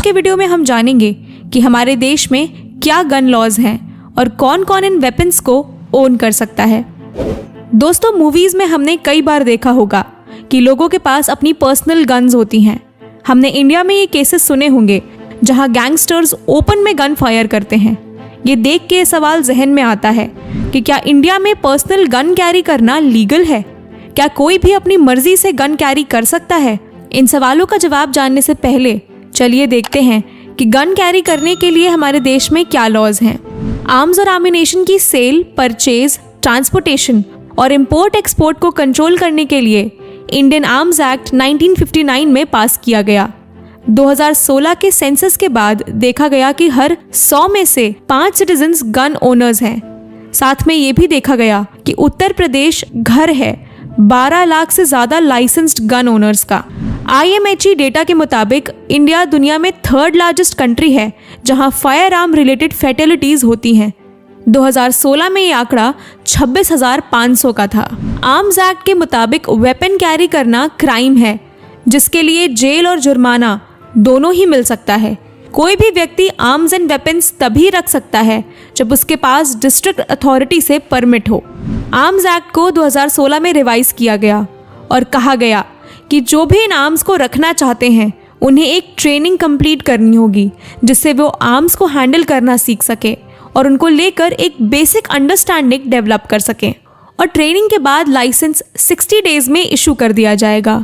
के वीडियो में हम जानेंगे कि हमारे देश में क्या गन लॉज हैं और कौन कौन इन वेपन्स को ओन कर सकता है। दोस्तों, मूवीज में हमने कई बार देखा होगा कि लोगों के पास अपनी पर्सनल गन्स होती हैं। हमने इंडिया में ये केसेस सुने होंगे जहां गैंगस्टर्स ओपन में गन फायर करते हैं। ये देख के सवाल जहन में आता है कि क्या इंडिया में पर्सनल गन कैरी करना लीगल है? क्या कोई भी अपनी मर्जी से गन कैरी कर सकता है? इन सवालों का जवाब जानने से पहले चलिए देखते हैं कि गन कैरी करने के लिए हमारे देश में क्या लॉज हैं। आर्म्स और एम्यूनेशन की सेल, परचेज, ट्रांसपोर्टेशन और इंपोर्ट एक्सपोर्ट को कंट्रोल करने के लिए इंडियन आर्म्स एक्ट 1959 में पास किया गया। 2016 के सेंसस के बाद देखा गया कि हर 100 में से 5 सिटीजन्स गन ओनर्स हैं। साथ में ये भी देखा गया कि उत्तर प्रदेश घर है 12 लाख से ज्यादा लाइसेंस्ड गन ओनर्स का। IMHE डेटा के मुताबिक इंडिया दुनिया में 3rd लार्जेस्ट कंट्री है जहां फायर आर्म रिलेटेड फैटेलिटीज होती हैं। 2016 में ये आंकड़ा 26,500 का था। आर्म्स एक्ट के मुताबिक वेपन कैरी करना क्राइम है जिसके लिए जेल और जुर्माना दोनों ही मिल सकता है। कोई भी व्यक्ति आर्म्स एंड वेपन्स तभी रख सकता है जब उसके पास डिस्ट्रिक्ट अथॉरिटी से परमिट हो। आर्म्स एक्ट को 2016 में रिवाइज किया गया और कहा गया कि जो भी इन आर्म्स को रखना चाहते हैं उन्हें एक ट्रेनिंग कंप्लीट करनी होगी जिससे वो आर्म्स को हैंडल करना सीख सके और उनको लेकर एक बेसिक अंडरस्टैंडिंग डेवलप कर सकें। और ट्रेनिंग के बाद लाइसेंस 60 डेज में इशू कर दिया जाएगा।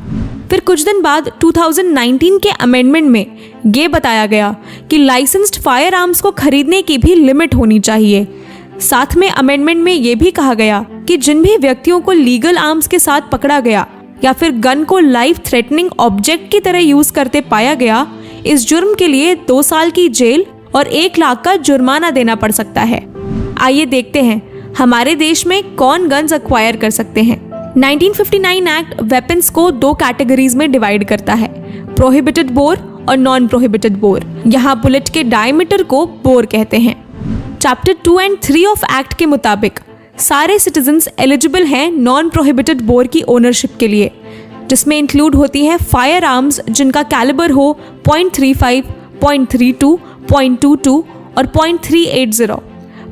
फिर कुछ दिन बाद 2019 के अमेंडमेंट में ये बताया गया कि लाइसेंस्ड फायर आर्म्स को खरीदने की भी लिमिट होनी चाहिए। साथ में अमेंडमेंट में ये भी कहा गया कि जिन भी व्यक्तियों को लीगल आर्म्स के साथ पकड़ा गया या फिर गन को लाइफ थ्रेटनिंग ऑब्जेक्ट की तरह यूज करते पाया गया, इस जुर्म के लिए 2 साल की जेल और 1 लाख का जुर्माना देना पड़ सकता है। आइए देखते हैं हमारे देश में कौन गन्स अक्वायर कर सकते हैं। 1959 एक्ट वेपन्स को 2 कैटेगरीज में डिवाइड करता है, प्रोहिबिटेड बोर और नॉन प्रोहिबिटेड बोर। यहाँ बुलेट के डायमीटर को बोर कहते हैं। चैप्टर 2 और 3 ऑफ एक्ट के मुताबिक सारे सिटीजन्स एलिजिबल हैं नॉन प्रोहिबिटेड बोर की ओनरशिप के लिए, जिसमें इंक्लूड होती है फायर आर्म्स जिनका कैलिबर हो 0.35, 0.32, 0.22 और 0.380।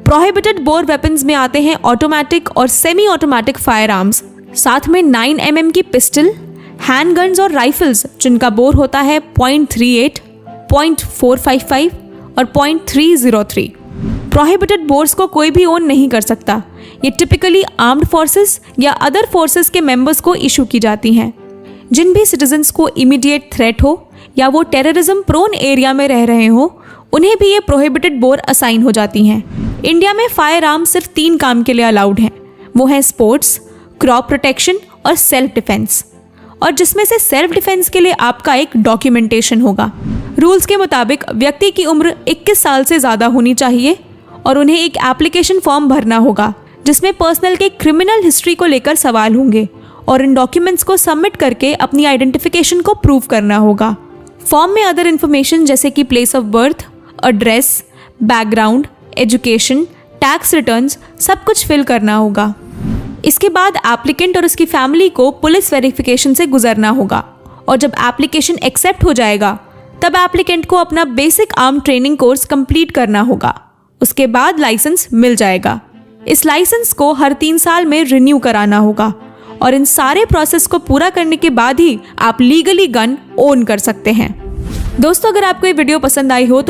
प्रोहिबिटेड बोर वेपन्स में आते हैं ऑटोमेटिक और सेमी ऑटोमेटिक फायर आर्म्स, साथ में 9 mm की पिस्टल, हैंडगन्स और राइफल्स जिनका बोर होता है 0.38, 0.455 और 0.303। प्रोहिबिटेड बोर्स को कोई भी ओन नहीं कर सकता। ये टिपिकली आर्म्ड फोर्सेस या अदर फोर्सेस के मेंबर्स को इशू की जाती हैं। जिन भी सिटीजन्स को इमीडिएट थ्रेट हो या वो टेररिज्म प्रोन एरिया में रह रहे हो, उन्हें भी ये प्रोहिबिटेड बोर असाइन हो जाती हैं। इंडिया में फायर आर्म सिर्फ 3 काम के लिए अलाउड हैं। वो हैं स्पोर्ट्स, क्रॉप प्रोटेक्शन और सेल्फ डिफेंस। और जिसमें से सेल्फ डिफेंस के लिए आपका एक डॉक्यूमेंटेशन होगा। रूल्स के मुताबिक व्यक्ति की उम्र 21 साल से ज़्यादा होनी चाहिए और उन्हें एक एप्लीकेशन फॉर्म भरना होगा जिसमें पर्सनल के क्रिमिनल हिस्ट्री को लेकर सवाल होंगे और इन डॉक्यूमेंट्स को सबमिट करके अपनी आइडेंटिफिकेशन को प्रूव करना होगा। फॉर्म में अदर इन्फॉर्मेशन जैसे कि place of birth, address, background, education, tax returns सब कुछ फिल करना होगा। इसके बाद एप्लीकेंट और उसकी फैमिली को पुलिस वेरिफिकेशन से गुजरना होगा और जब एप्लीकेशन एक्सेप्ट हो जाएगा तब एप्लीकेंट को अपना basic arm training course complete करना होगा। उसके बाद लाइसेंस मिल जाएगा। इस लाइसेंस को हर 3 साल में रिन्यू कराना होगा और इन सारे प्रोसेस को पूरा करने के बाद ही आप लीगली गन ओन कर सकते हैं। दोस्तों, अगर आपको ये वीडियो पसंद आई हो तो